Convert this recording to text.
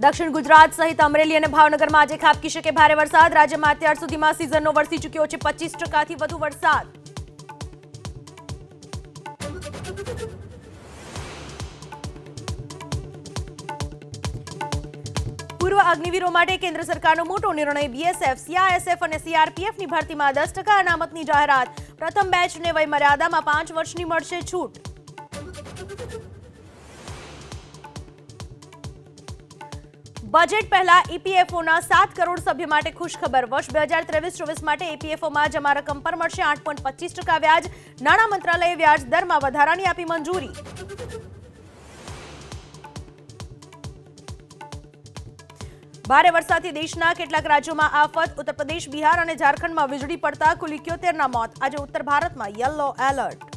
દક્ષિણ ગુજરાત સહિત અમરેલી અને ભાવનગરમાં આજે ખાબકી શકે ભારે વરસાદ। રાજ્યમાં અત્યાર સુધીમાં સિઝનનો વરસી ચૂક્યો છે 25% વધુ વરસાદ। પૂર્વ અગ્નિવીરો માટે કેન્દ્ર સરકારનો મોટો નિર્ણય। બીએસએફ, સીઆઈએસએફ અને સીઆરપીએફની ભરતીમાં 10% અનામતની જાહેરાત। પ્રથમ બેચને વયમર્યાદામાં 5 વર્ષની મળશે છૂટ। બજેટ પહેલા ઈપીએફઓના 7 કરોડ સભ્ય માટે ખુશખબર। વર્ષ 2023-24 માટે ઈપીએફઓમાં જમા રકમ પર મળશે 8.25% વ્યાજ। નાણાં મંત્રાલયે વ્યાજ દરમાં વધારાની આપી મંજૂરી। ભારે વરસાદથી દેશના કેટલાક રાજ્યોમાં આફત। ઉત્તર પ્રદેશ, બિહાર અને ઝારખંડમાં વીજળી પડતા કુલ 71ના મોત। આજે ઉત્તર ભારતમાં યલો એલર્ટ।